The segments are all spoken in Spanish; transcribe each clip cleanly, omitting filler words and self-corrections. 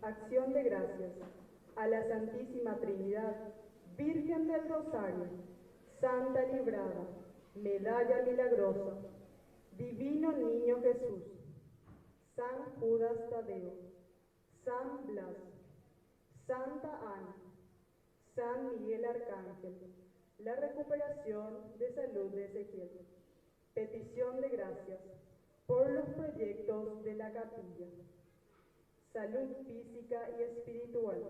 Acción de gracias a la Santísima Trinidad, Virgen del Rosario, Santa Librada, Medalla Milagrosa, Divino Niño Jesús, Judas Tadeo, San Blas, Santa Ana, San Miguel Arcángel, la recuperación de salud de Ezequiel. Petición de gracias por los proyectos de la capilla. Salud física y espiritual.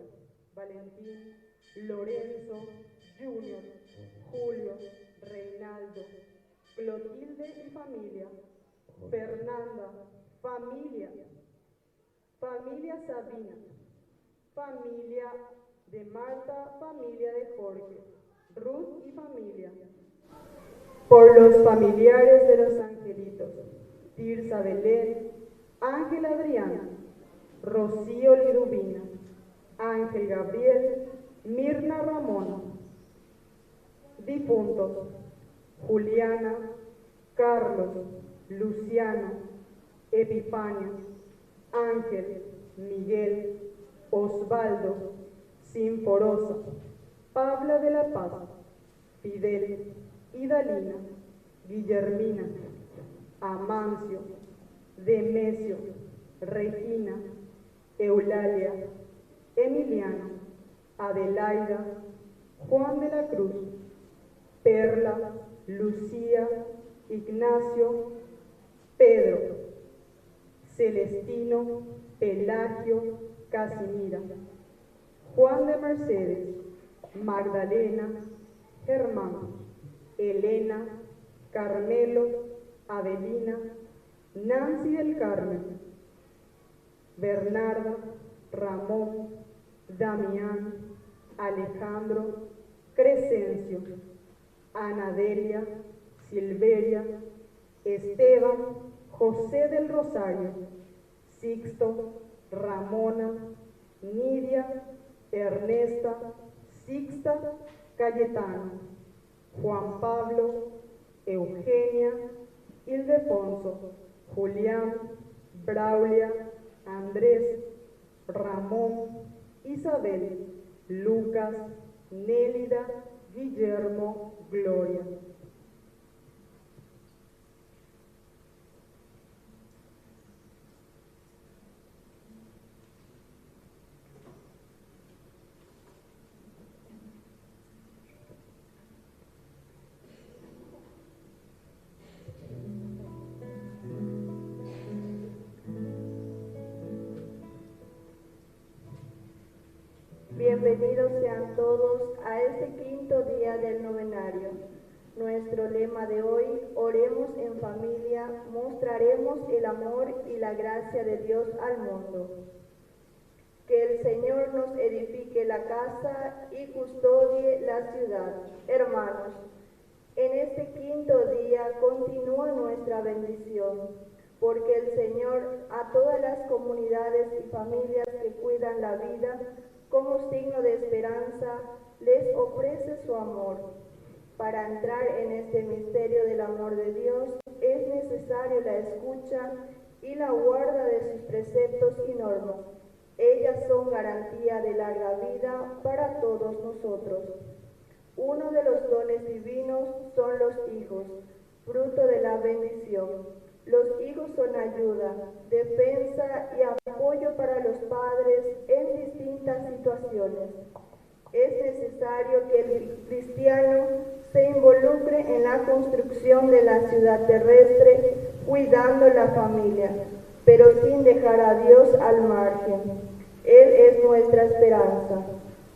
Valentín, Lorenzo, Junior, Julio, Reinaldo, Clotilde y familia. Fernanda, familia. Familia Sabina, familia de Marta, familia de Jorge, Ruth y familia. Por los familiares de los angelitos, Tirsa Belén, Ángel Adrián, Rocío Liduvina, Ángel Gabriel, Mirna Ramona. Difuntos, Juliana, Carlos, Luciano, Epifania, Ángel, Miguel, Osvaldo, Sinforosa, Pablo de la Paz, Fidel, Idalina, Guillermina, Amancio, Demesio, Regina, Eulalia, Emiliano, Adelaida, Juan de la Cruz, Perla, Lucía, Ignacio, Pedro, Celestino, Pelagio, Casimira, Juan de Mercedes, Magdalena, Germán, Elena, Carmelo, Adelina, Nancy del Carmen, Bernarda, Ramón, Damián, Alejandro, Crescencio, Anadelia, Silveria, Esteban, José del Rosario, Sixto, Ramona, Nidia, Ernesta, Sixta, Cayetano, Juan Pablo, Eugenia, Ildefonso, Julián, Braulia, Andrés, Ramón, Isabel, Lucas, Nélida, Guillermo, Gloria. Bienvenidos sean todos a este quinto día del novenario. Nuestro lema de hoy, oremos en familia, mostraremos el amor y la gracia de Dios al mundo. Que el Señor nos edifique la casa y custodie la ciudad. Hermanos, en este quinto día continúa nuestra bendición, porque el Señor a todas las comunidades y familias que cuidan la vida, como signo de esperanza, les ofrece su amor. Para entrar en este misterio del amor de Dios, es necesario la escucha y la guarda de sus preceptos y normas. Ellas son garantía de larga vida para todos nosotros. Uno de los dones divinos son los hijos, fruto de la bendición. Los hijos son ayuda, defensa y apoyo para los padres en distintas situaciones. Es necesario que el cristiano se involucre en la construcción de la ciudad terrestre, cuidando la familia, pero sin dejar a Dios al margen. Él es nuestra esperanza.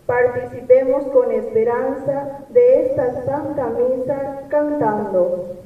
Participemos con esperanza de esta Santa Misa cantando.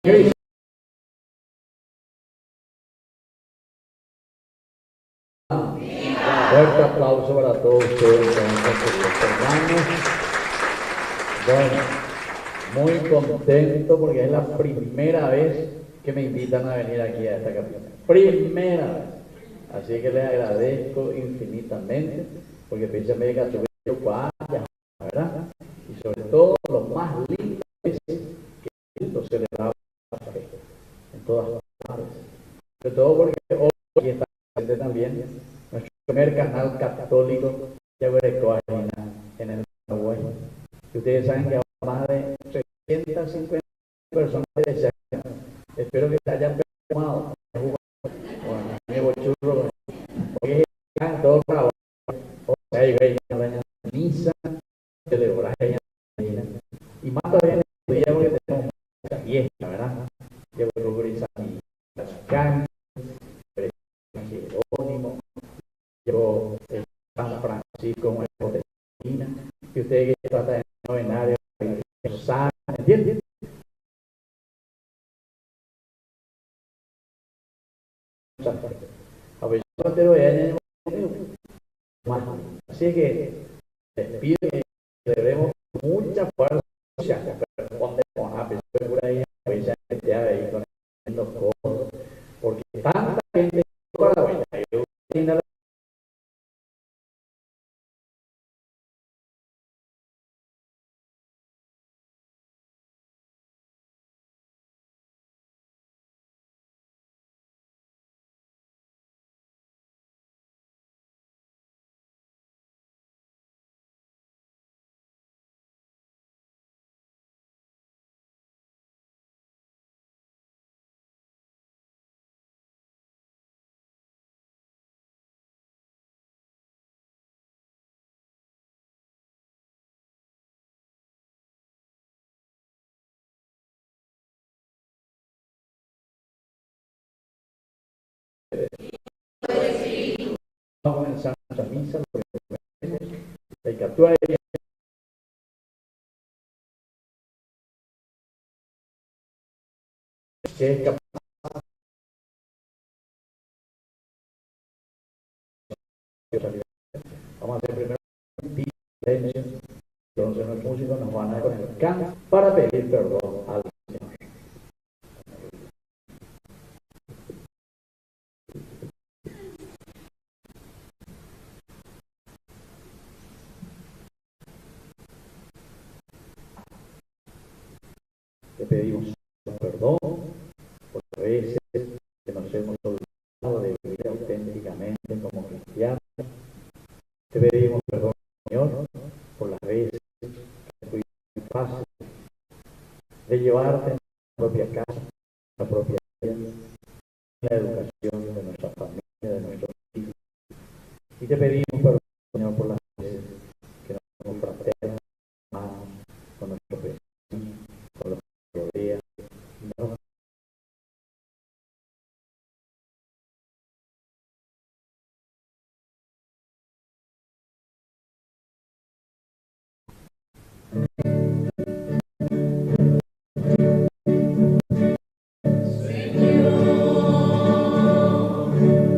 Fuerte aplauso para todos ustedes, hermanos. Bueno, muy contento porque es la primera vez que me invitan a venir aquí a esta capilla. Primera vez. Así que les agradezco infinitamente porque precisamente que tuve cuadras, ¿verdad? Y sobre todo lo más lindo es que esto celebraba en todas partes. Sobre todo porque hoy está presente también nuestro primer canal católico de Aguarecoaina en el Paraguay. Y ustedes saben que hay más de 350 personas de ese año. Espero que se hayan perfumado. Bueno, mi churro. Hoy es todo trabajo. O sea, hay una misa, celebrar y más todavía en el día porque tenemos mucha fiesta, ¿verdad? Llevo el rubro las canchas, Jerónimo, llevo el San Francisco en la Potesina, y ustedes que tratan de novenario, ¿saben? ¿Entienden? A ver, yo te voy a más. Así que les pido que celebremos mucha fuerza social, responde con la persona ahí, esa gente ahí con los codos, porque tanta gente para la vamos a comenzar nuestra misa, el que actúa que es capaz de salir. Vamos a hacer primero un silencio, entonces los músicos nos van a dar con el canto para pedir perdón al Señor. Te pedimos perdón por las veces que nos hemos olvidado de vivir auténticamente como cristianos. Te pedimos perdón, Señor, por las veces que fue fácil de llevarte en la propia casa, en la propia vida, en la educación de nuestra familia, de nuestros hijos. Y te pedimos perdón, Señor, por las veces que nos hemos fraternos, hermanos, con nuestros vecinos, con los que nos rodean. No.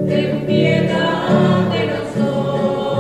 Ten piedad de nosotros.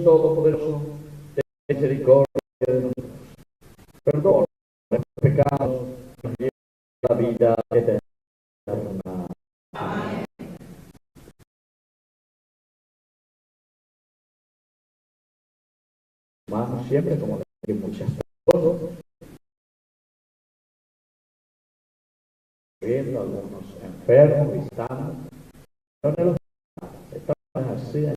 Todopoderoso, ten misericordia de nosotros. Perdona nuestros pecados y nos lleva a la vida eterna. Hermanos, siempre como que muchas cosas, viendo algunos enfermos, visitando, pero en los estamos así,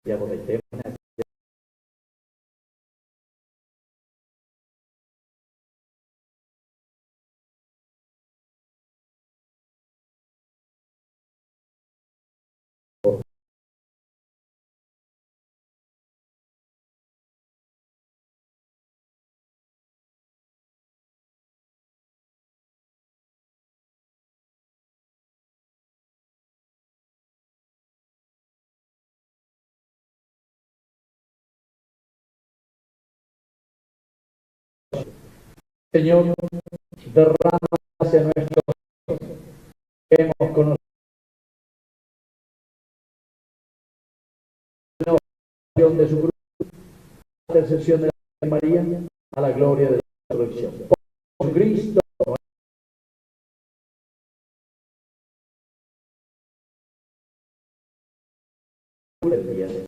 y aprovechemos Señor, derrama hacia nuestros que hemos conocido la oración de su cruz, la intercesión de la María, a la gloria de la resurrección. Por Cristo, el día de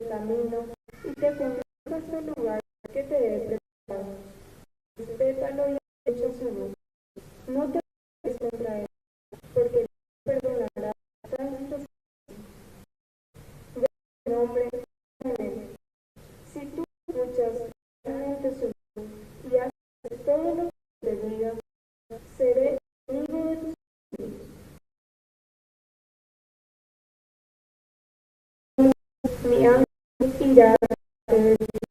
camino y te conduzcas al lugar que te he preparado. Respétalo y escucha su voz. No te rebelles contra él, porque él perdonará tantos de nombre en él. Si tú escuchas realmente su voz y haces todo lo que te diga, seré amigo de tus enemigos. Mi ángel irá delante de ti.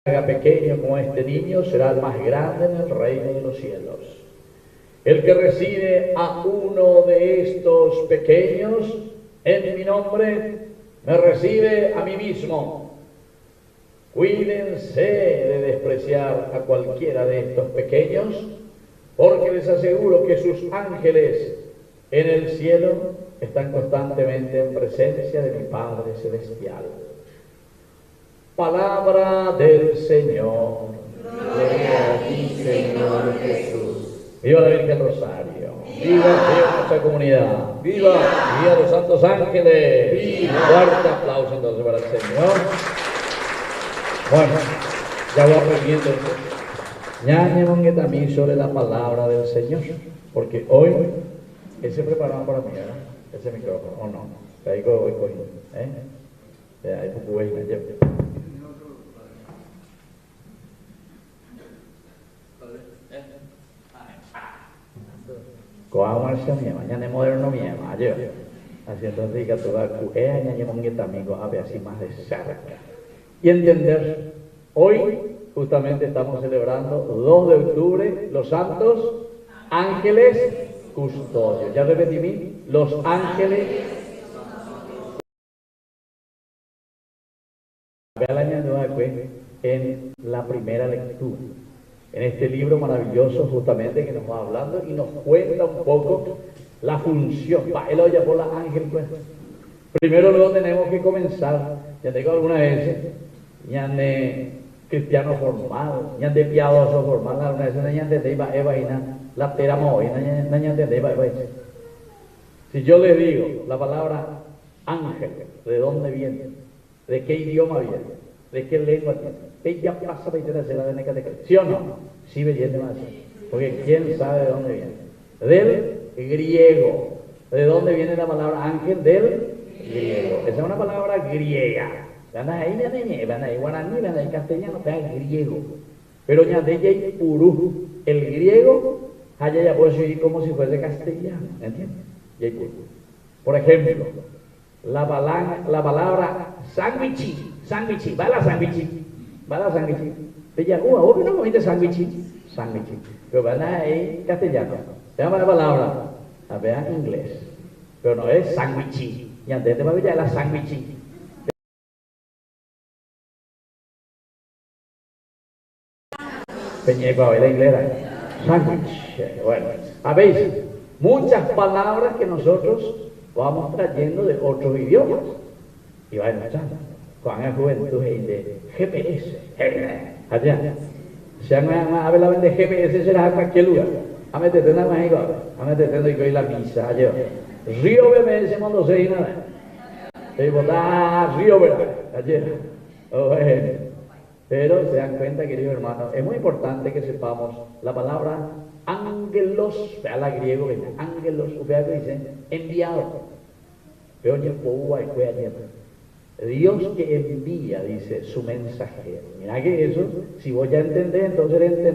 Pequeño como este niño será el más grande en el reino de los cielos. El que recibe a uno de estos pequeños en mi nombre, me recibe a mí mismo. Cuídense de despreciar a cualquiera de estos pequeños, porque les aseguro que sus ángeles en el cielo están constantemente en presencia de mi Padre Celestial. Palabra del Señor. Gloria a ti, Señor Jesús. Viva la Virgen Rosario. Viva nuestra comunidad. Viva los santos ángeles. Viva. Fuerte aplauso entonces para el Señor. Bueno, ya voy aprendiendo ñañe también sobre la palabra del Señor, porque hoy ese preparado para mí, ¿verdad? Ese micrófono, o no, ahí voy cogiendo, ahí voy Coa marcha mía, mañana es moderno mía, mayo. Así entonces que tú vas a añadir también a ver así más de cerca. Y entender, hoy justamente estamos celebrando 2 de octubre, los santos ángeles custodios. Ya repetí, los ángeles. Ve al año después en la primera lectura. En este libro maravilloso justamente que nos va hablando y nos cuenta un poco la función. Él oye por la ángel, pues. Primero luego tenemos que comenzar, ya digo algunas veces, ya de cristiano formal, ya de piadoso formal, algunas veces ya de la teramo, ya de Si yo les digo la palabra ángel, ¿de dónde viene? ¿De qué idioma viene? ¿De qué lengua tiene? Ella pasa para hacer la de ¿sí o no? Sí, belleza más. Porque quién sabe de dónde viene. Del griego. ¿De dónde viene la palabra ángel? Del griego. Esa es una palabra griega. Van ahí guaraní, van ahí castellano, es griego. Pero ya de ella purú. El griego, allá ya puede seguir como si fuese castellano. ¿Entiendes? Por ejemplo, la palabra sándwichi, va la sándwichi. Ella, vos no comiste sándwichi. Pero van ahí castellano. Se llama la palabra, a ver en inglés. Pero no es sándwichi. Y antes te va a ver la sándwichi. Peñeco, la inglesa. Sándwich. Bueno, a veces, muchas palabras que nosotros vamos trayendo de otros idiomas. y va entrando. Con la juventud de GPS, allá. Si hablan de GPS, será a cualquier lugar. A meterte en la mágica, a meterte en la pizza, allá. Río BMS Mundo 6 nada. Y botar Río ¿verdad? Ayer. Pero se dan cuenta, queridos hermanos, es muy importante que sepamos la palabra ángelos, vea la griego, ángelos, vea que dice enviado. Pero Dios que envía, dice, su mensajero. Mira que eso, si vos ya entendés, entonces entendés.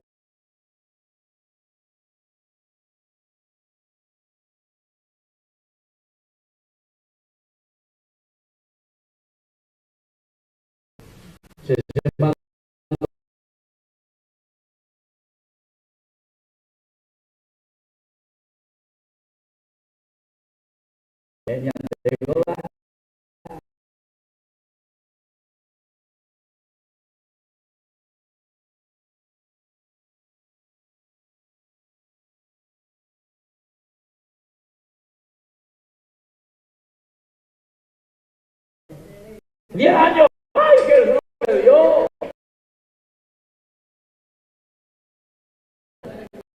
¡10 años! ¡Ay, Jesús de Dios!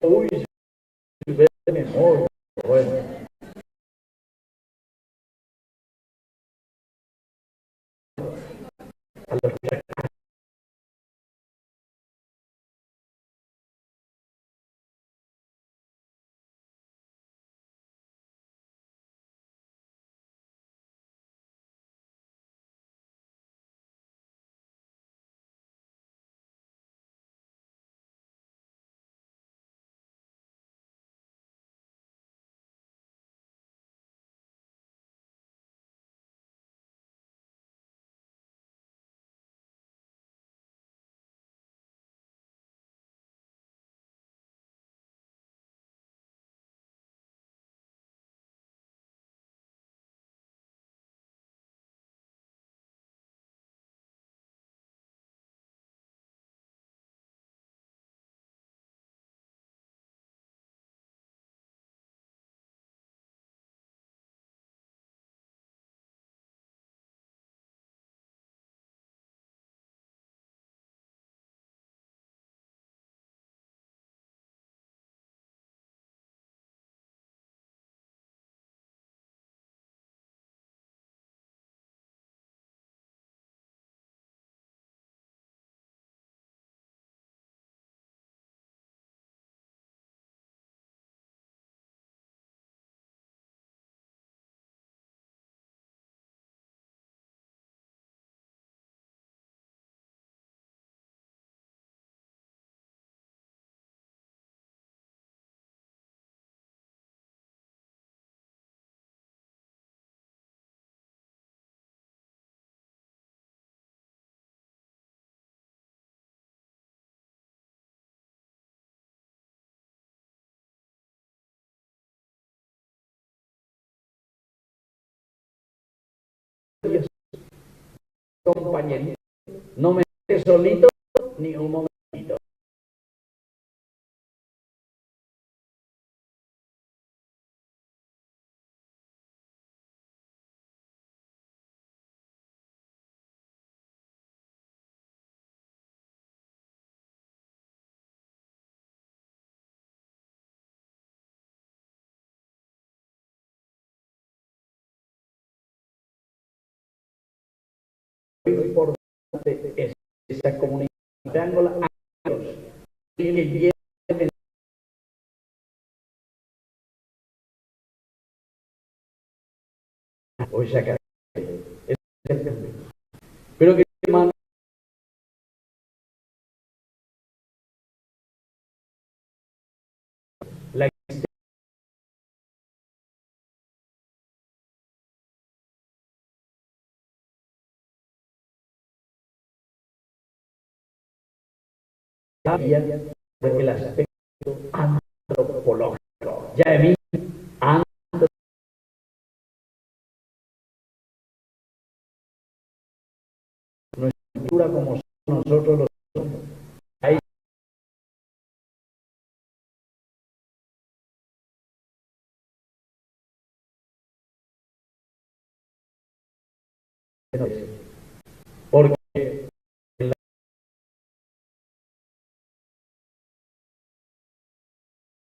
Uy, ve mejor. Bueno. A los 10 compañeritos. No me dejes solito ni un momentito. Lo importante es esa comunidad a Dios y que lleve o sacar. Pero que hermano, la historia del aspecto antropológico. Ya he visto nuestra cultura como nosotros los Porque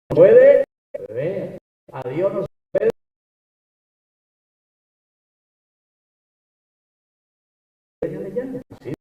puede ver a Dios, no se puede. Sí.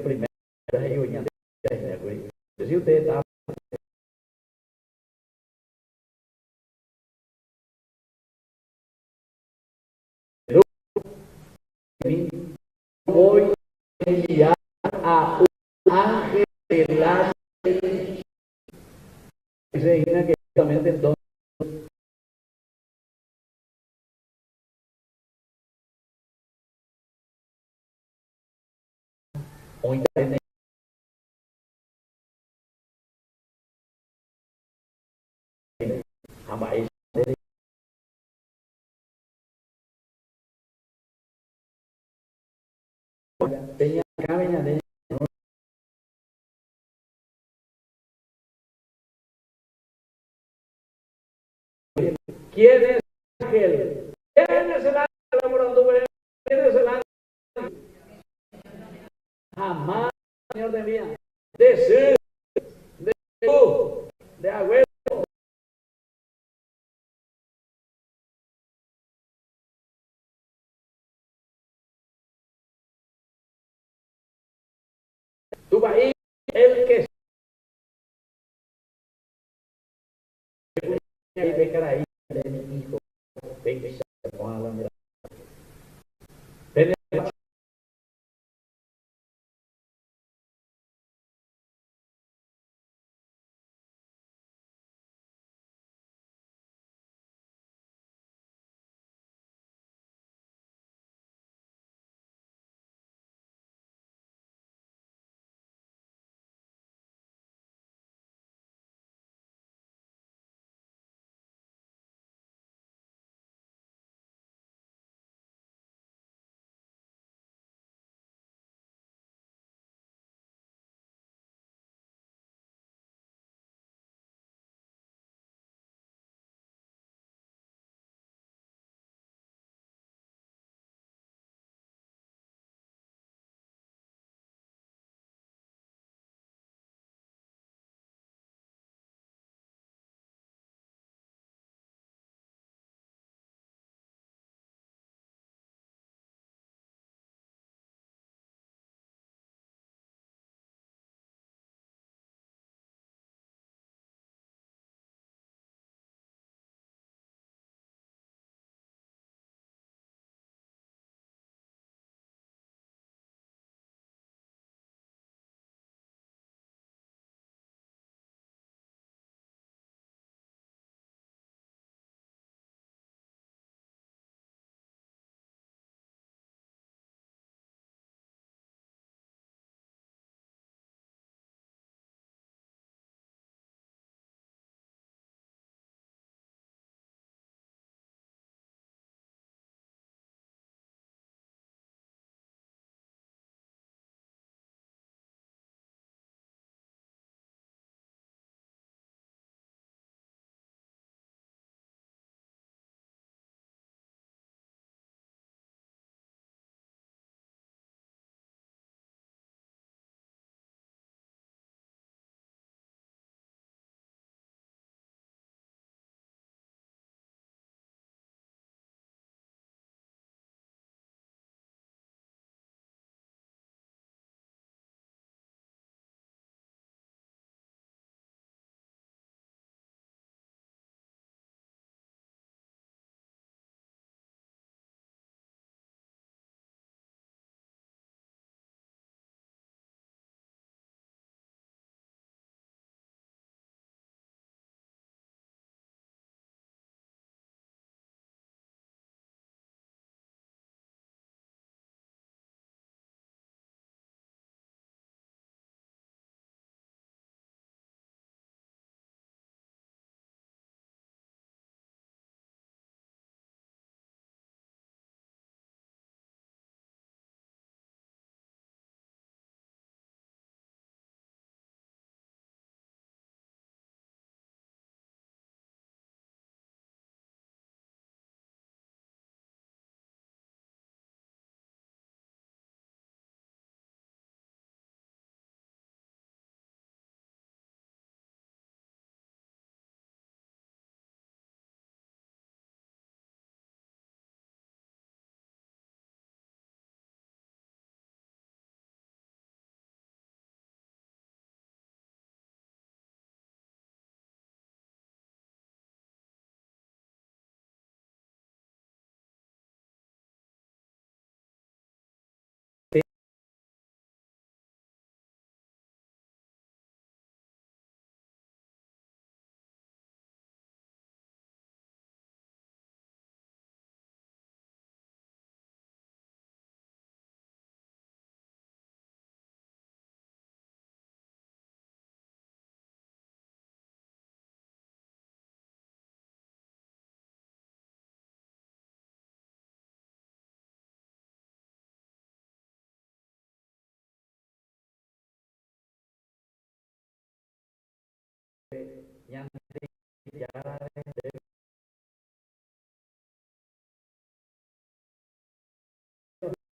Primero, si usted está voy a enviar a un ángel delante de ti. Dice Digna que justamente entonces hoy también jamás tenía cabina de ¿quién es el ángel? ¿Quién es el ángel? ¿Quién es el ángel? Jamás, Señor de mía, de ser, de tú, de abuelo. Tu país, el que se pecar ahí de mi hijo, venga,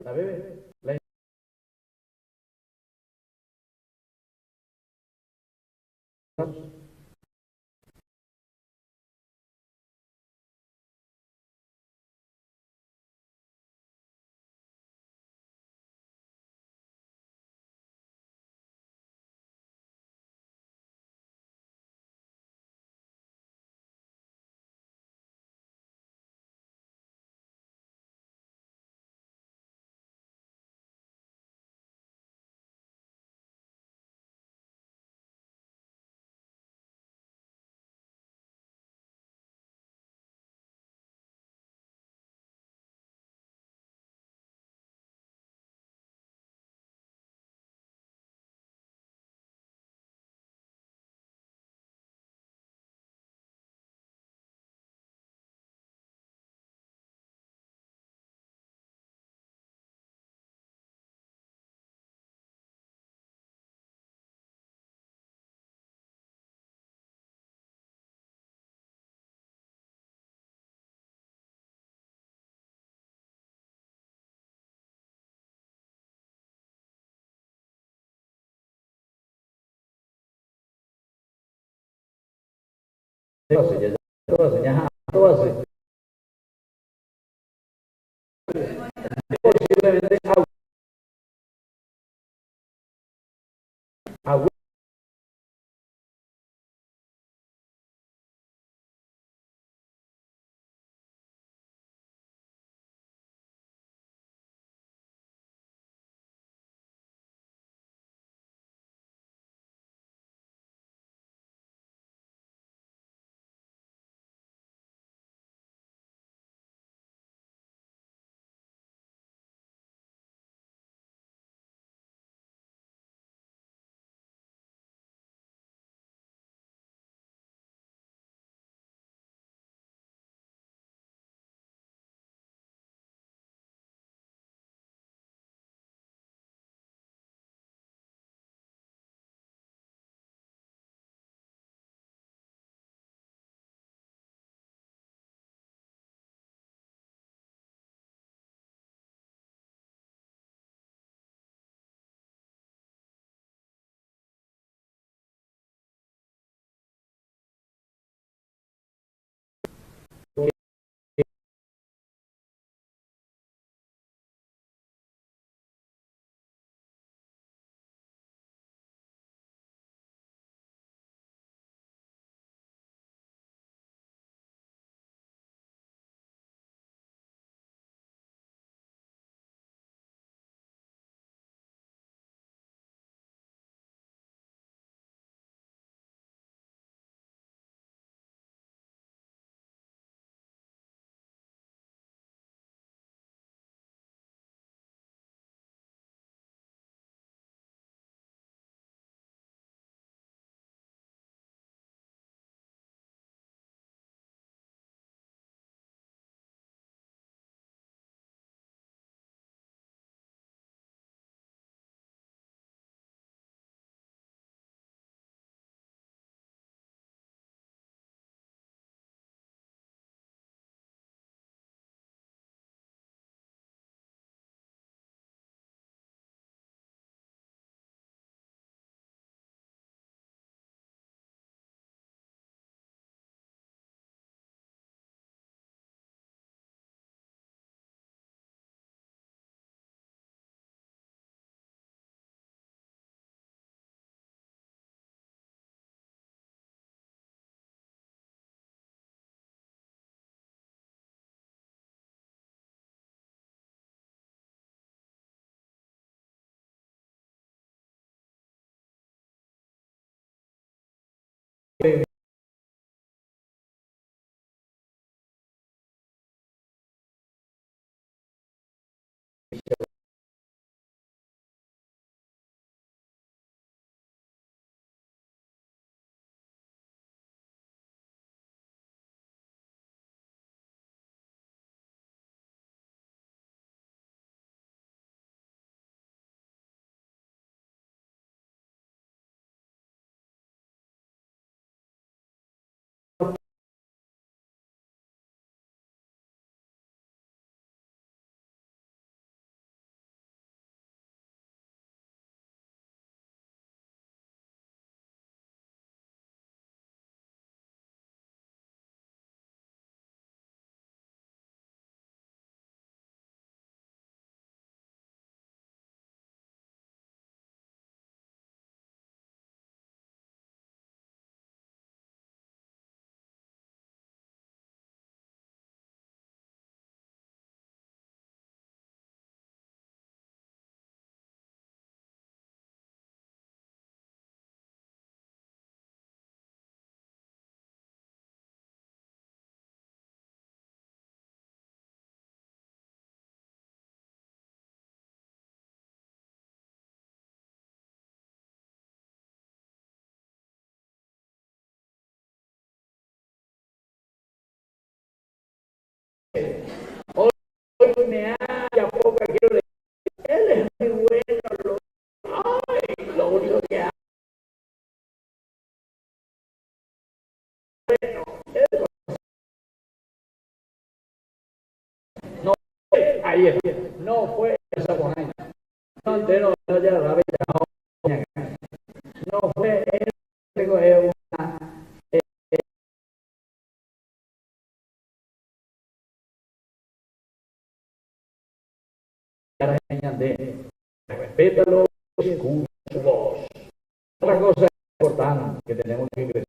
la bebé, la ahí es, no fue esa por ahí. No entero, no ya la no fue una de respétalo, escucha su voz. Otra cosa importante que tenemos que crecer.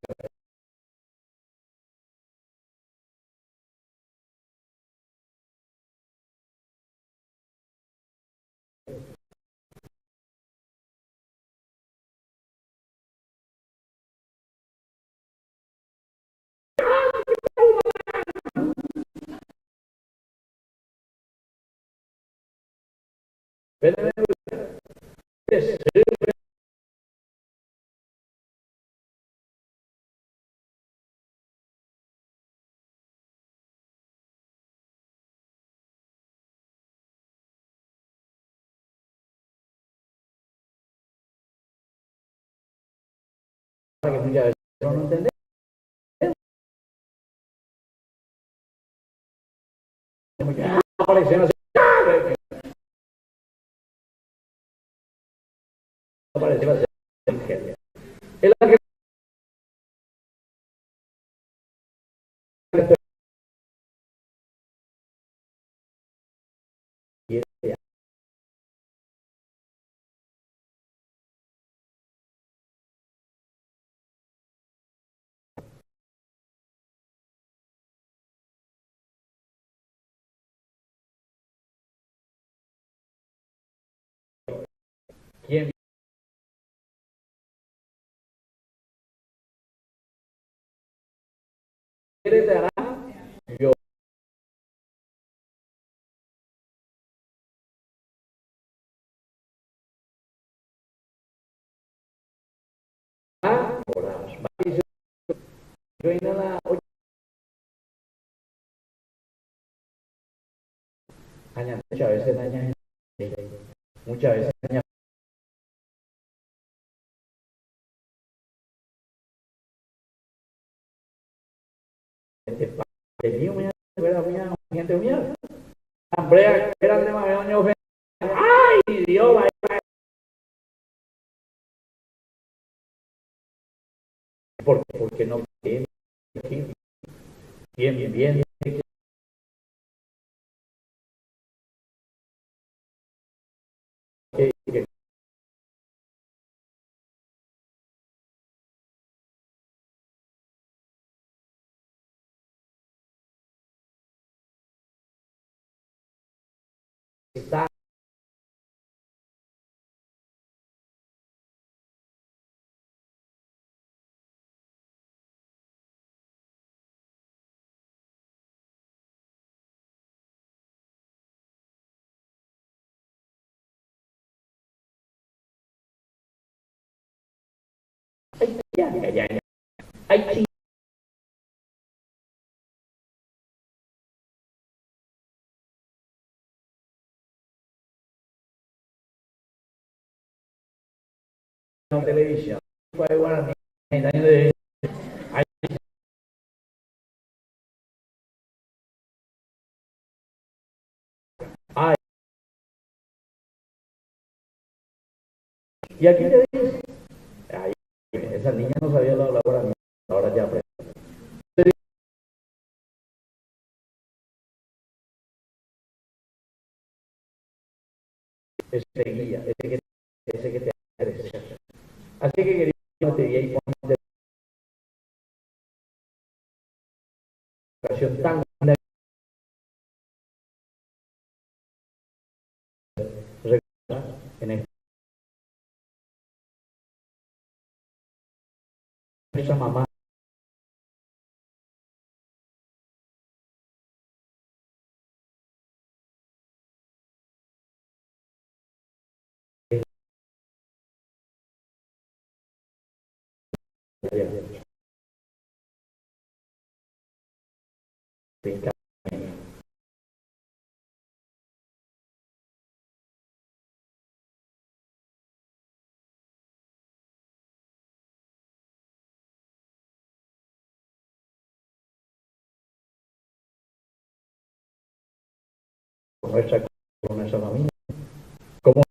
Que muchas veces no entendemos. Aparecen así. Aparece así. El ángel ¿quién quiere te hará? Yo. Yo hay nada. Muchas veces daña, muchas veces daña. Gente mía, Ambrea, grande más años. ¡Ay, Dios! Porque no bien, bien, bien. Está ya. Hay televisión. Bueno, ay, y aquí te dice, ay, esa niña no sabía la hora, ahora ya aprende. Ese guía, ese que te hace crecer. Así que quería te di ahí ponte ocasión tan grande en esa mamá. Nuestra con nuestra familia. ¿Cómo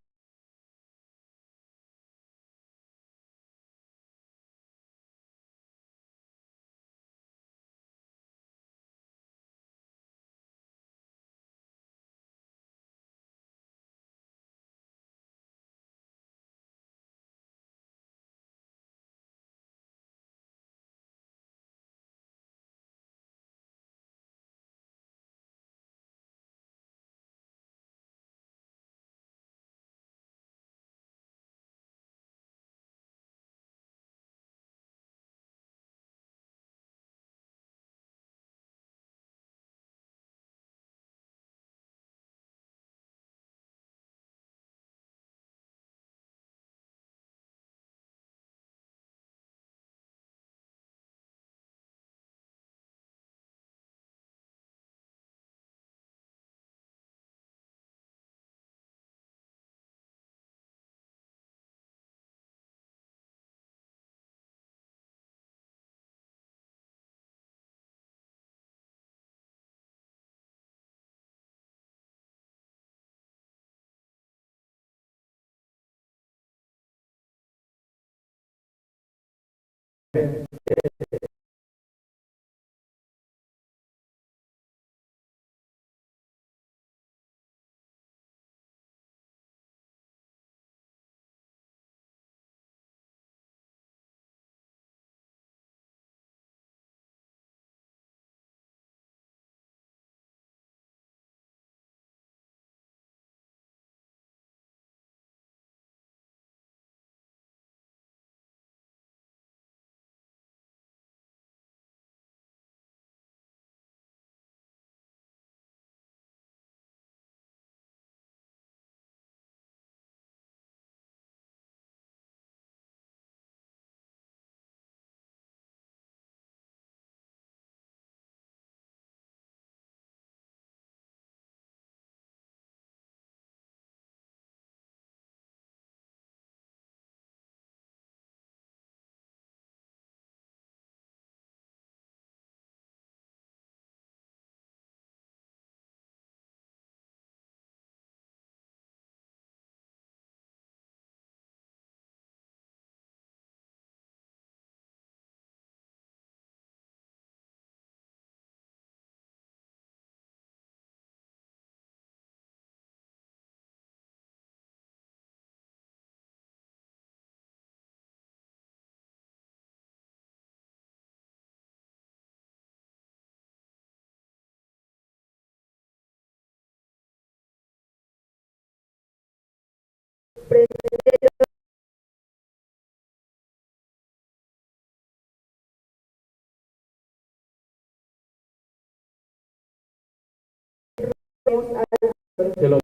te lo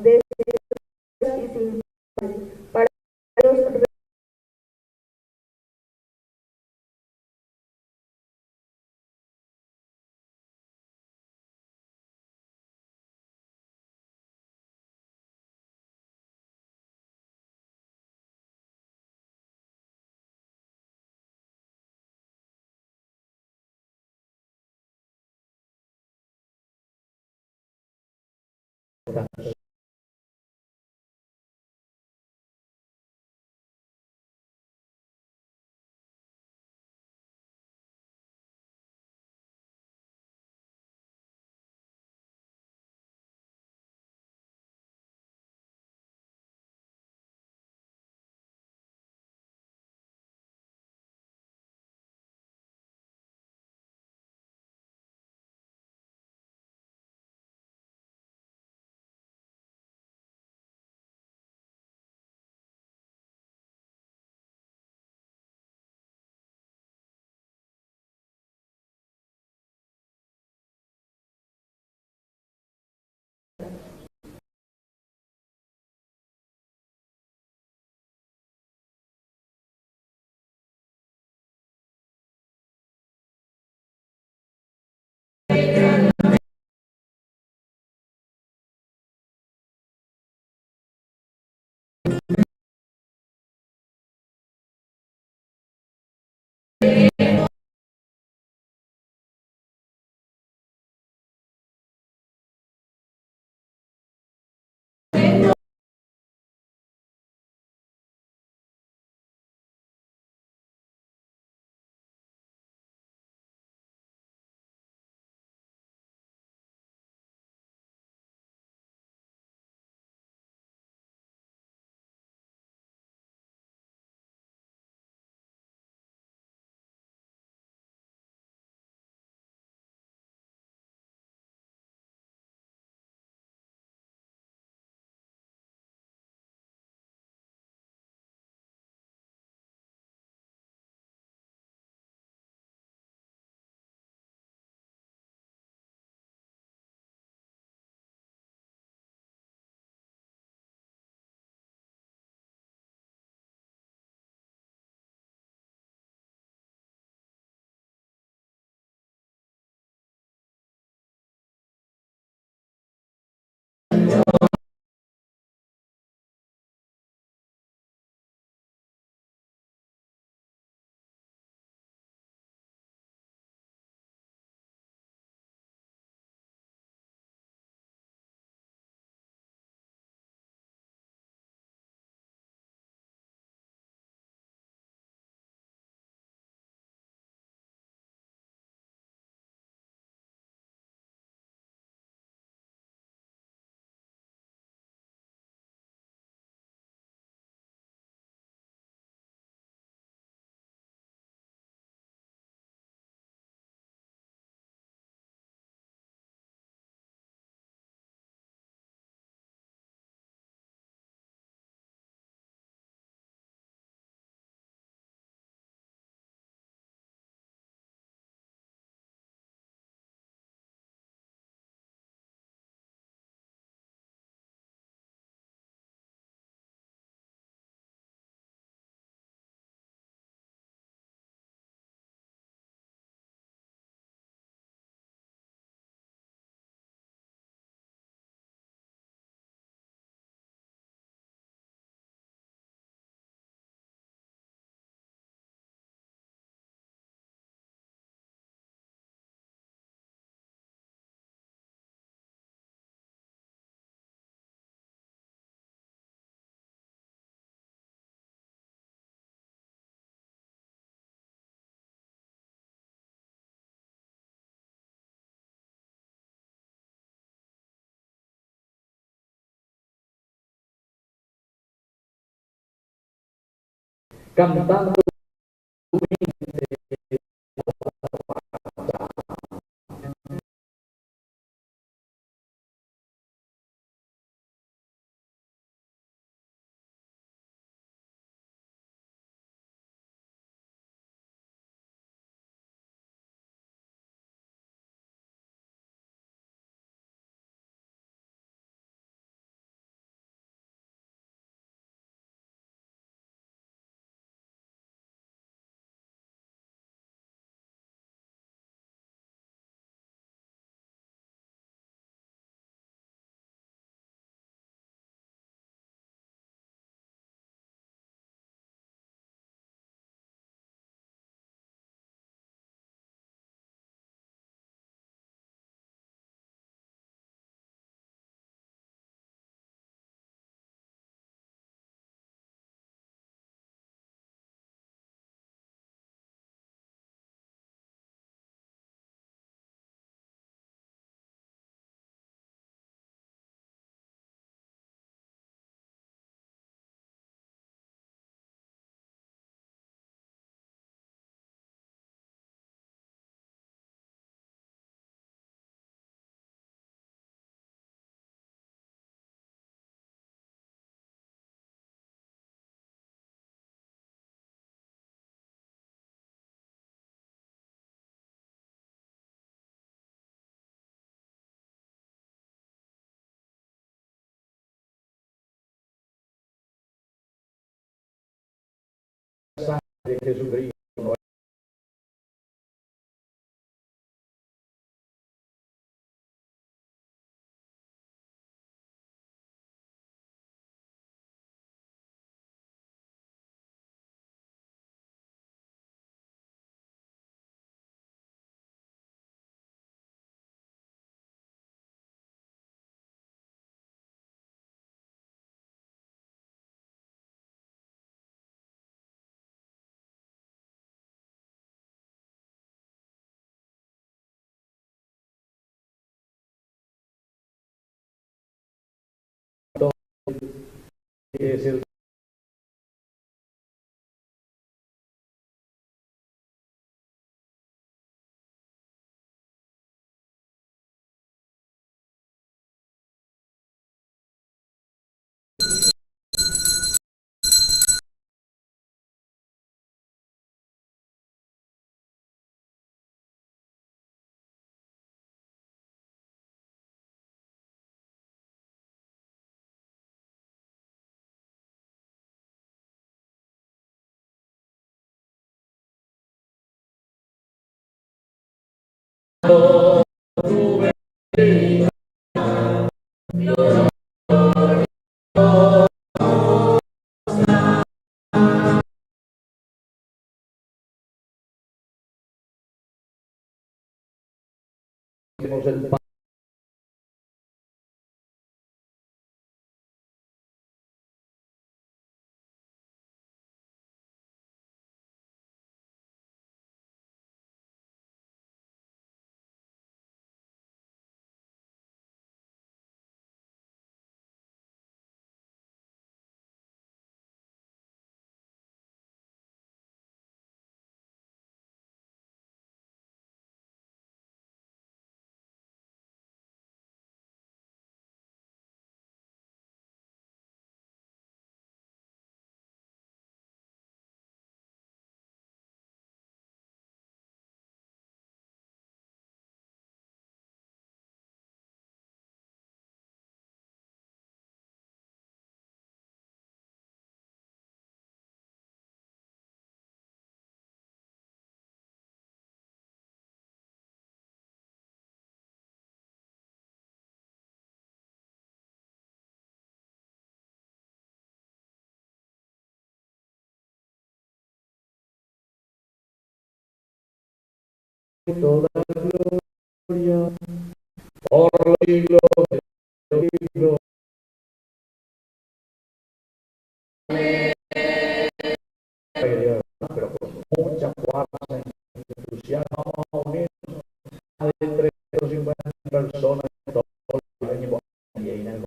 de y sin para Dios cantando sangre de Jesucristo. Es el pan. Toda gloria por los siglos de los siglos. Pero con mucha fuerza y entusiasmo vamos a unirnos a de 350 personas en todo el año y en el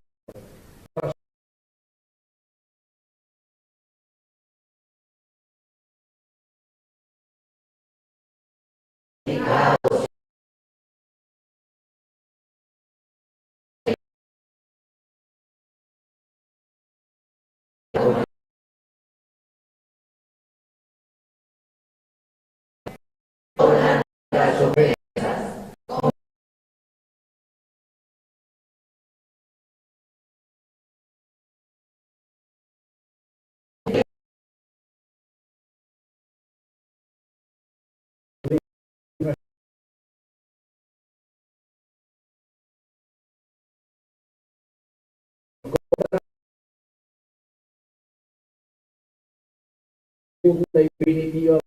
nuestras ofensas. Definitiva.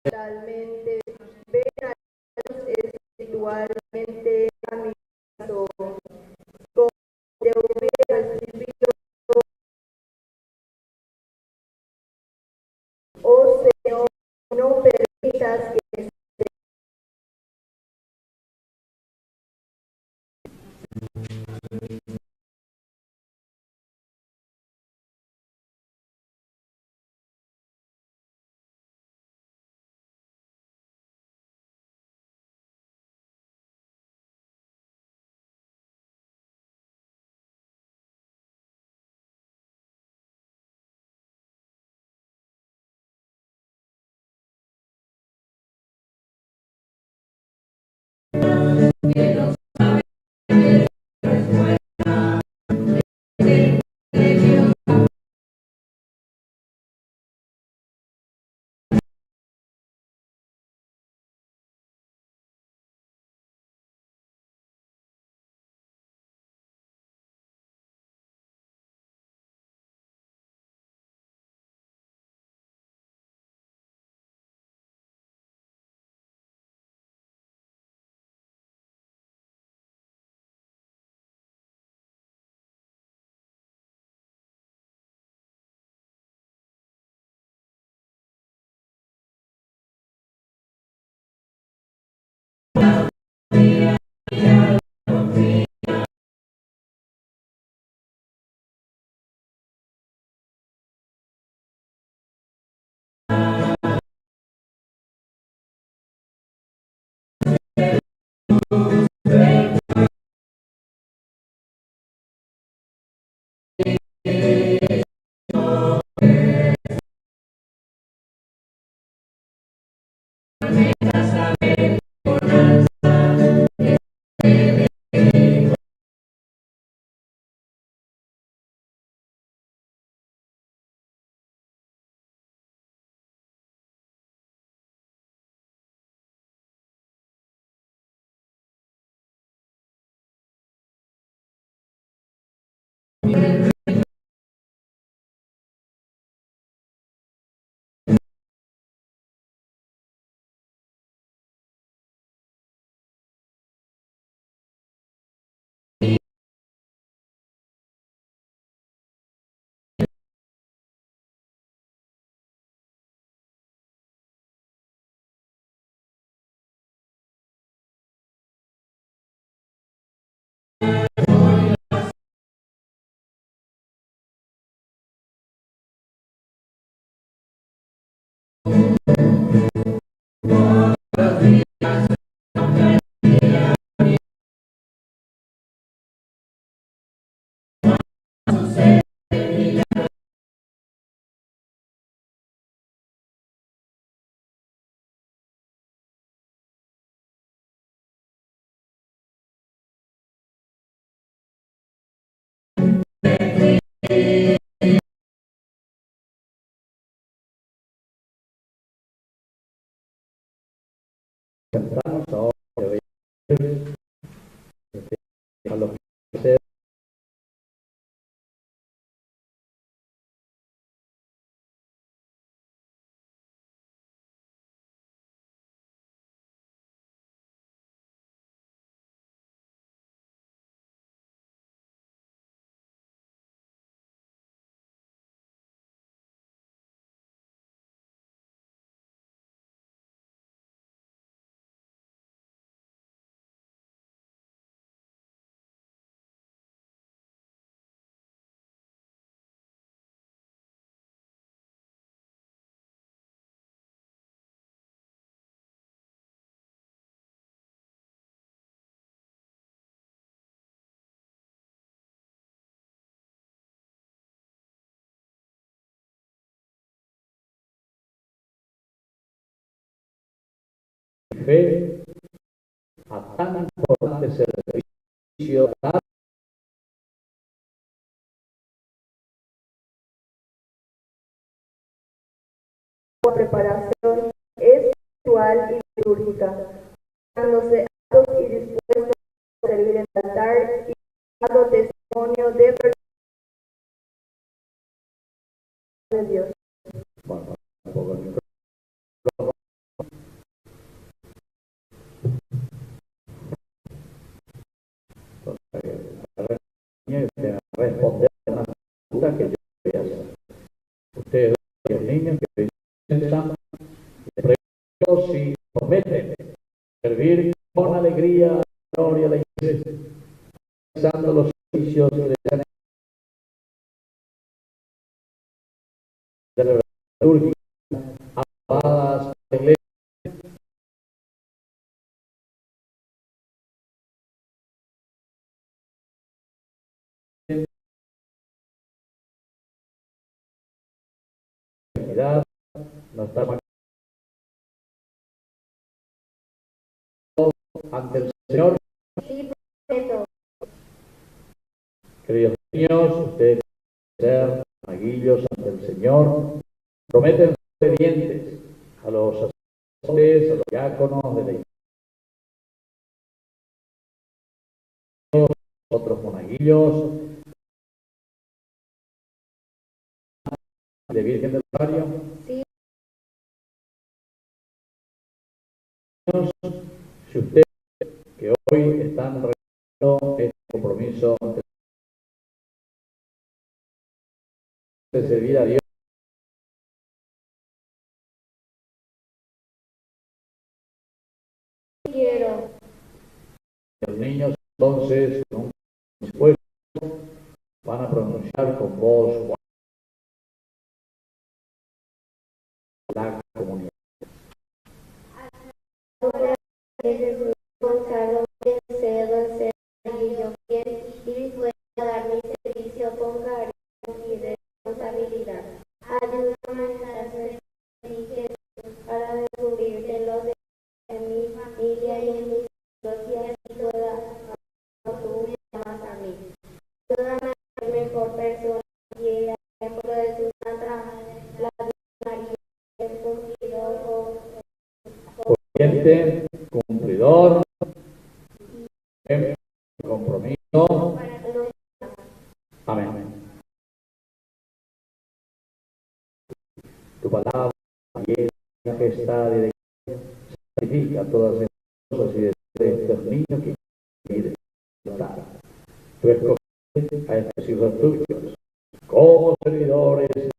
Realmente ven a Dios espiritualmente a mi caso, como te hubiera recibido, oh Señor, no permitas que Entramos ahora a los que fe a tan importante servicio dado La preparación espiritual y litúrgica, dándose aptos y dispuestos a servir en el altar y dando testimonio de verdad de Dios. Bueno, un poco el micrófono. Responder a una pregunta que yo voy a hacer. Ustedes, los niños que piensan, les pregunto si prometen servir con alegría, gloria a la iglesia, realizando los servicios de la liturgia, aprobadas por la iglesia. No estamos ante el Señor. Sí, prometo. Queridos niños, ustedes ser monaguillos ante el Señor, prometen ser obedientes a los sacerdotes, a los diáconos de la iglesia, otros monaguillos de Virgen del Rosario. Sí. Si ustedes que hoy están realizando este compromiso de servir a Dios, Quiero. los niños entonces con un esfuerzo van a pronunciar con voz la comunión. Jesús Gonzalo, cedo ser yo fiel y dispuesto a dar mi servicio con cariño y responsabilidad. Ayúdame a ser Jesús para descubrirte los de mi familia y en mis hijos y así pueda tú me amas a mí. Ayúdame a ser mejor persona y el ejemplo de su santa la María, el cumplidor Obediente, cumplidor, compromiso. Amén. Tu palabra, majestad y santifica todas estas cosas y de estos niños que quieren estar. Tú escogiste a estos hijos tuyos como servidores.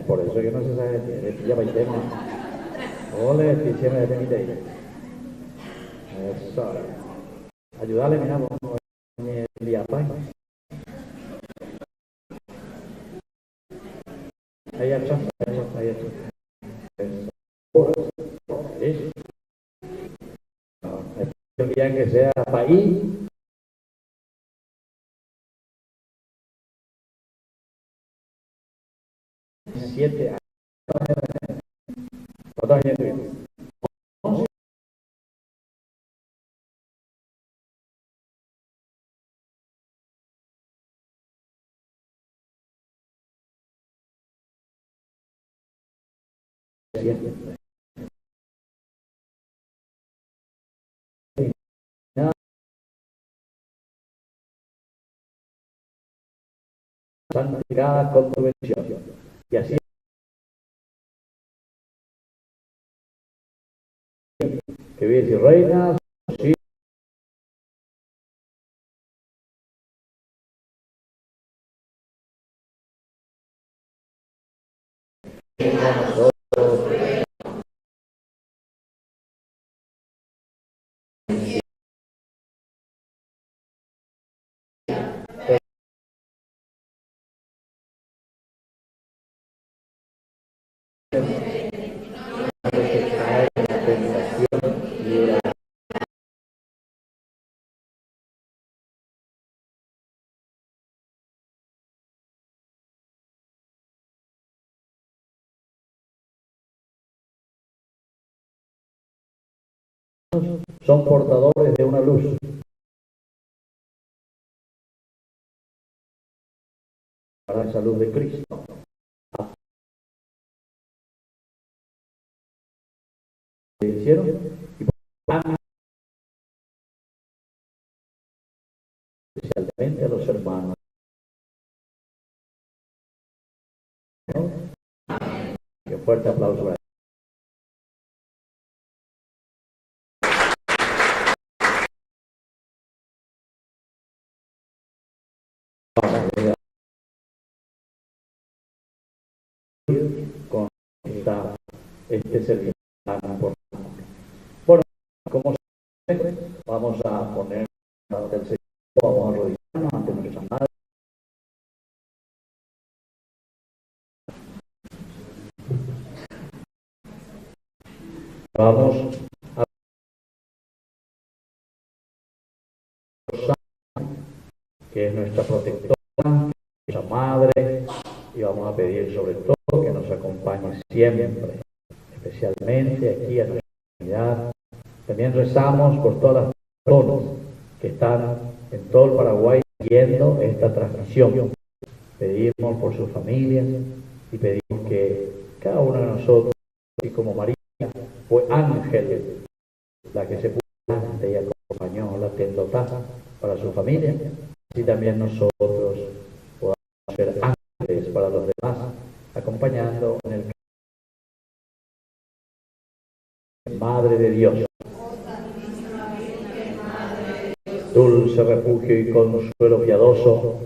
Por eso yo no sé si ya va el tema. Ole, si se me permite. Eso. Ayudarle, mira, vamos a día ahí hecho, ahí hecho. Eso. No, que sea país. Siete años. ¿Cuántos años tuvimos? 11. Santificada con tu bendición. Y así que vives y reinas, sí. Son portadores de una luz. Para esa luz de Cristo. hicieron, y especialmente a los hermanos. Qué fuerte aplauso para con este servicio tan importante. Bueno, como siempre, vamos a poner ante el Señor, vamos a arrodillarnos ante nuestra madre. Vamos a que es nuestra protectora, nuestra madre, y vamos a pedir sobre todo que nos acompañe siempre, especialmente aquí en nuestra comunidad. También rezamos por todas las personas que están en todo el Paraguay viendo esta transmisión. Pedimos por sus familias y pedimos que cada uno de nosotros, así como María fue ángel, la que se puso delante y acompañó la tendotá para su familia, así también nosotros podamos ser ángeles para los demás, acompañando en el Madre de Dios, dulce refugio y consuelo piadoso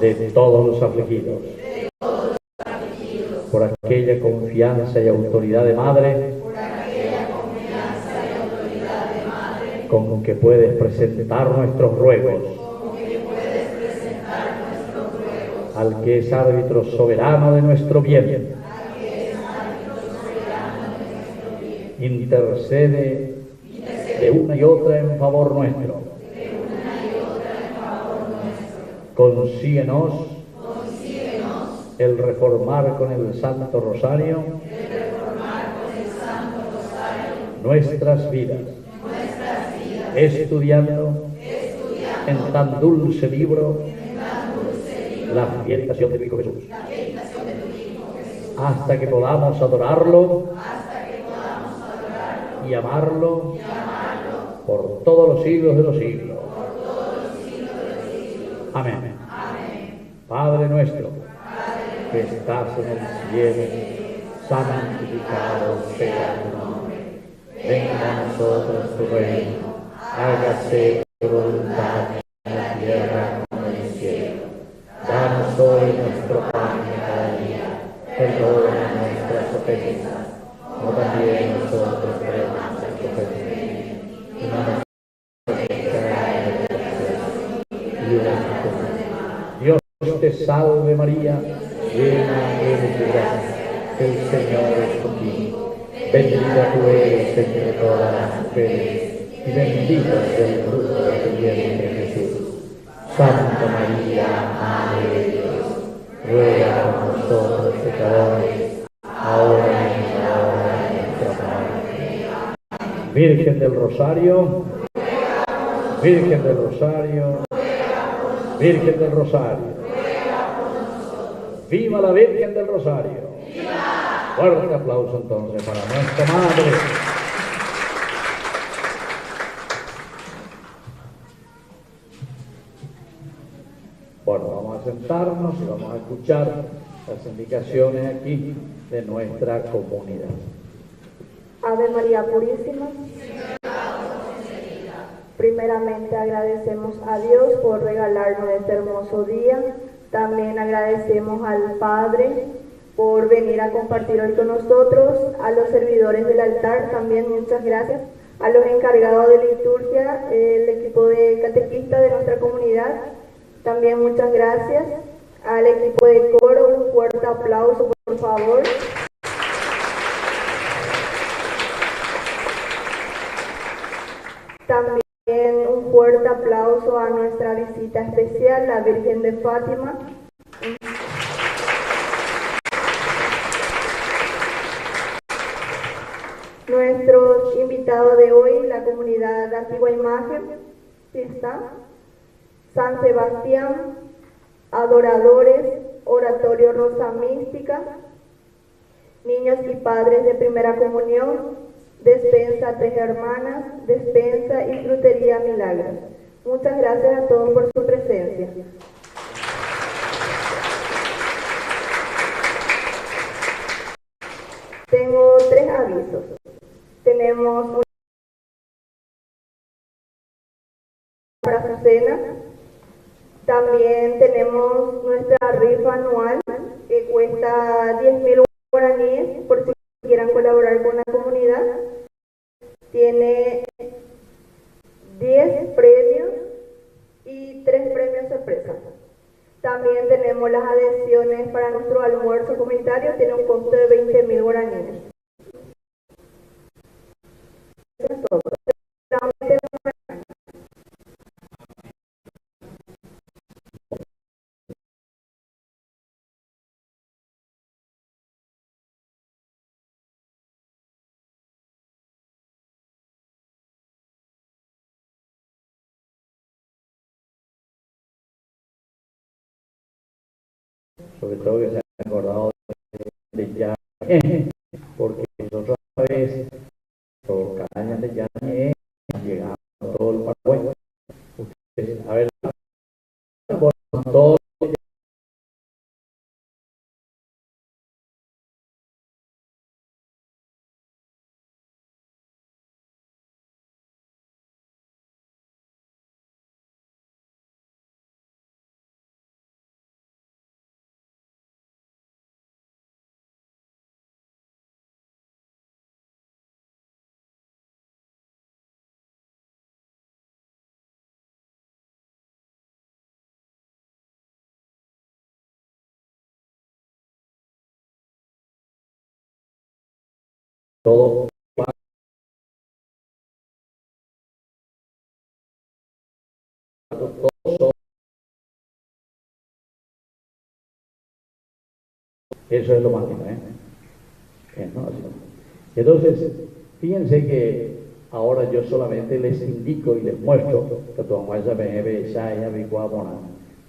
de todos los afligidos, por aquella confianza y autoridad de madre con que puedes presentar nuestros ruegos al que es árbitro soberano de nuestro bien. Intercede de una y otra en favor nuestro. Consíguenos el reformar con el Santo Rosario nuestras vidas, estudiando en tan dulce libro la meditación de tu Hijo Jesús, hasta que podamos adorarlo y amarlo por todos los siglos de los siglos. Amén. Padre nuestro, que estás en el cielo, santificado sea tu nombre. Venga a nosotros tu reino, hágase tu voluntad en la tierra como en el cielo. Danos hoy nuestro pan de cada día, perdona nuestras ofensas, como también nosotros perdonamos a los ofensores. Y no nos Dios te salve María, llena eres de gracia, el Señor es contigo. Bendita tú eres entre todas las mujeres, y bendito es el fruto de tu vientre Jesús. Santa María, Madre de Dios, ruega por nosotros pecadores, ahora y en la hora de nuestra muerte. Virgen del Rosario, Virgen del Rosario, Virgen del Rosario. ¡Viva la Virgen del Rosario! ¡Viva! Fuerte aplauso entonces para nuestra Madre. Bueno, vamos a sentarnos y vamos a escuchar las indicaciones aquí de nuestra comunidad. Ave María Purísima. Primeramente agradecemos a Dios por regalarnos este hermoso día. También agradecemos al Padre por venir a compartir hoy con nosotros, a los servidores del altar también muchas gracias, a los encargados de liturgia, el equipo de catequistas de nuestra comunidad, también muchas gracias, al equipo de coro, un fuerte aplauso por favor. También un fuerte aplauso a nuestra visita especial, la Virgen de Fátima. Nuestros invitados de hoy, la comunidad de Antigua Imagen, ¿sí está? San Sebastián, Adoradores, Oratorio Rosa Mística, niños y padres de primera comunión, despensa Tres Hermanas, despensa y frutería Milagros. Muchas gracias a todos por su presencia. Tengo 3 avisos. Tenemos una para su cena. También tenemos nuestra rifa anual que cuesta 10.000 guaraníes por si quieran colaborar con la comunidad. Tiene 10 premios y 3 premios sorpresa. También tenemos las adhesiones para nuestro almuerzo comunitario, tiene un costo de 20.000 guaraníes. Eso es todo. Sobre todo que se han acordado de ya, porque nosotros a veces, por cada año de ya, llegamos a todo el Paraguay. Ustedes, a ver, todo todo eso es lo máximo, ¿no? Entonces, fíjense que ahora yo solamente les indico y les muestro que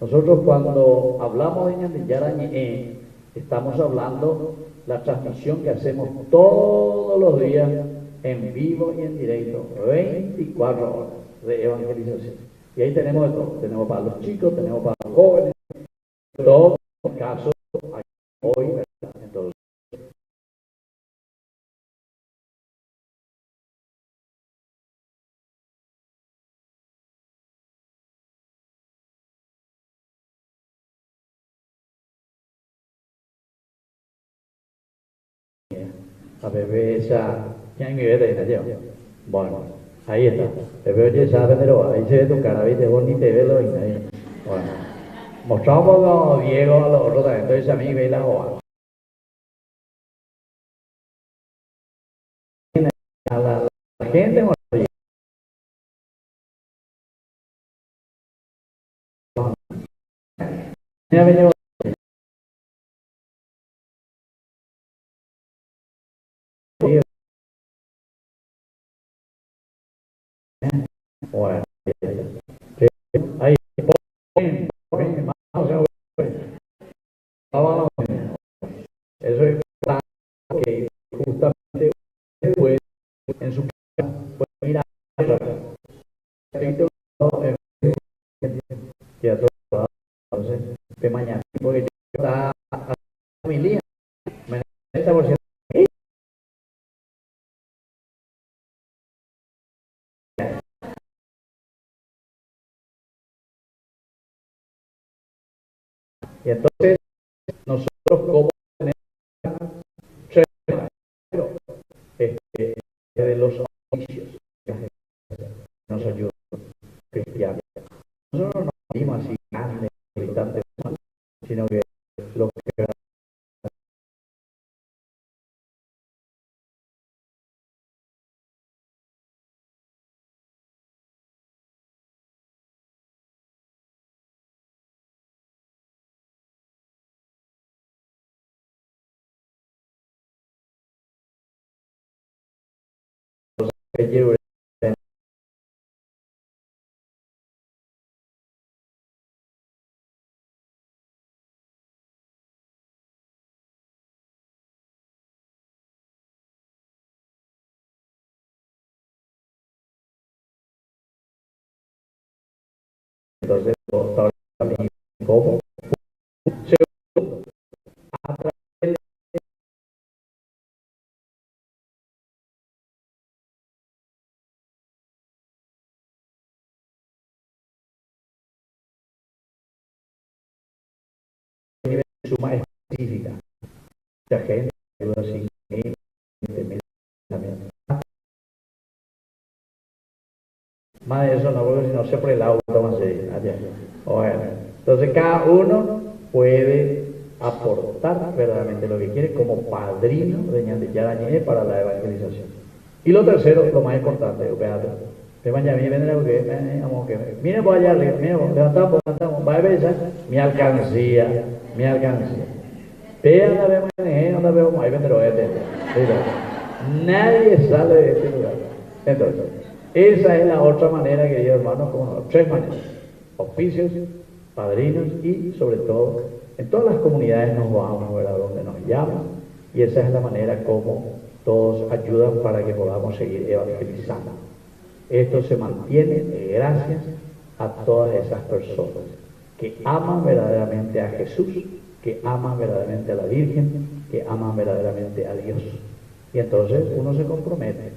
nosotros cuando hablamos de Ñandillarañe, estamos hablando la transmisión que hacemos todos los días en vivo y en directo, 24 horas de evangelización. Y ahí tenemos de todo, tenemos para los chicos, tenemos para los jóvenes, todos los casos hoy, ¿verdad? Entonces, a bebé ya, ¿quién me ve de allá? Bueno, ahí está. Bebé oye ya, pero ahí se ve tu cara, viste, vos ni te ves lo ahí. Bueno, mostramos a Diego a los otros también, entonces a mí ve la joa. A la gente mostró. Ya venimos. Bueno, ahí, eso es importante que justamente puede en su casa puede mirar que a todos entonces de mañana porque está a familia y entonces nosotros como de los oficios nos ayudan cristianos. Nosotros no vivimos así grandes, militantes, sino que lo que quiero Entonces, ¿cómo? Segundo, a través de suma específica. Mucha gente ayuda 5.000, 20.000 también. Más de eso no, porque si no se por el auto más allá. Bueno, entonces cada uno puede aportar verdaderamente lo que quiere como padrino de Ñandillarañé para la evangelización. Y lo tercero, lo más importante, miren por allá arriba, miren, levantamos, va a ver mi alcancía. Te anda vemos anda vemos ahí vendrá nadie sale de este lugar. Entonces, esa es la otra manera, queridos hermanos, como tres maneras: oficios, padrinos y sobre todo en todas las comunidades nos vamos, ¿verdad?, donde nos llaman, y esa es la manera como todos ayudan para que podamos seguir evangelizando. Esto se mantiene gracias a todas esas personas que aman verdaderamente a Jesús, que aman verdaderamente a la Virgen, que aman verdaderamente a Dios. Y entonces uno se compromete.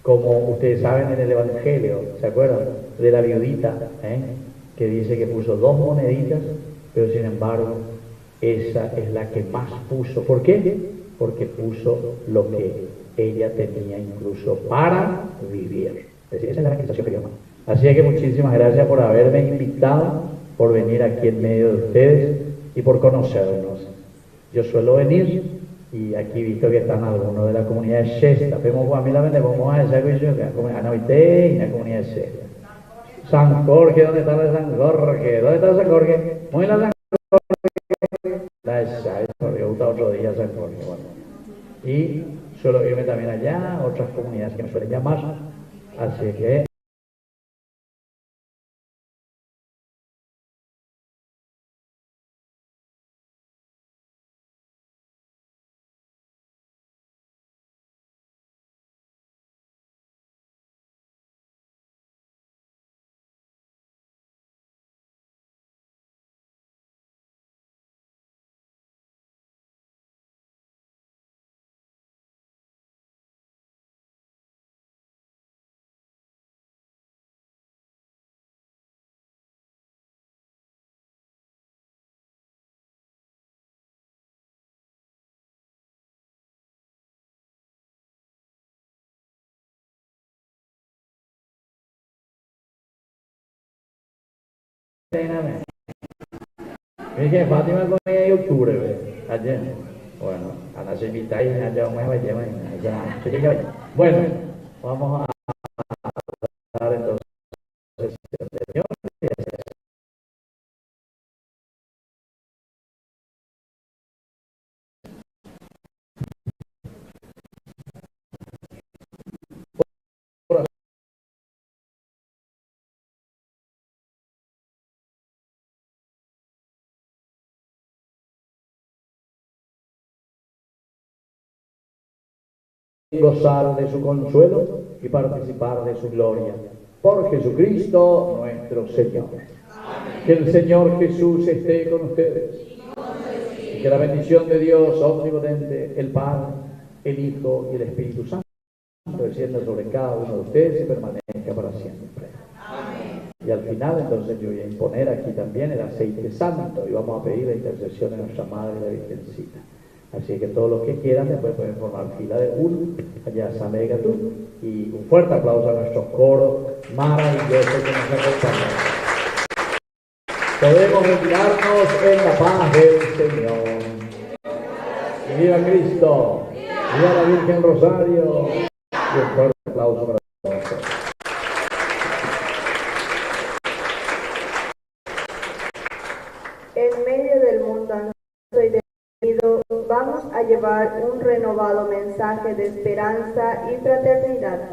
Como ustedes saben en el Evangelio, ¿se acuerdan? De la viudita, que dice que puso 2 moneditas, pero sin embargo, esa es la que más puso. ¿Por qué? Porque puso lo que ella tenía incluso para vivir. Es decir, esa es la evangelización que llama. Así que muchísimas gracias por haberme invitado, por venir aquí en medio de ustedes y por conocernos. Yo suelo venir y aquí he visto que están algunos de la comunidad de Shesta. Vemos a mí la vende, vamos a esa comunidad Anoité y la comunidad de Shesta. San Jorge, ¿dónde está la San Jorge? ¿Dónde está San Jorge? Muy la San Jorge. La esa, me gusta otro día San Jorge. Bueno. Y suelo irme también allá, otras comunidades que me suelen llamar. Así que es que Fátima con ella en octubre, ayer. Bueno, a la semita y allá me vaya, bueno, vamos a dar entonces gozar de su consuelo y participar de su gloria. Por Jesucristo nuestro Señor. Amén. Que el Señor Jesús esté con ustedes. Y que la bendición de Dios omnipotente, el Padre, el Hijo y el Espíritu Santo descienda sobre cada uno de ustedes y permanezca para siempre. Amén. Y al final entonces yo voy a imponer aquí también el aceite santo y vamos a pedir la intercesión de nuestra Madre la Virgencita. Así que todos los que quieran después pueden formar fila de uno, allá San Megatú, y un fuerte aplauso a nuestros coros maravillosos que nos acompañan. Podemos retirarnos en la paz del Señor. Y viva Cristo, viva la Virgen Rosario, y un fuerte aplauso para todos. En medio del mundo y de vamos a llevar un renovado mensaje de esperanza y fraternidad.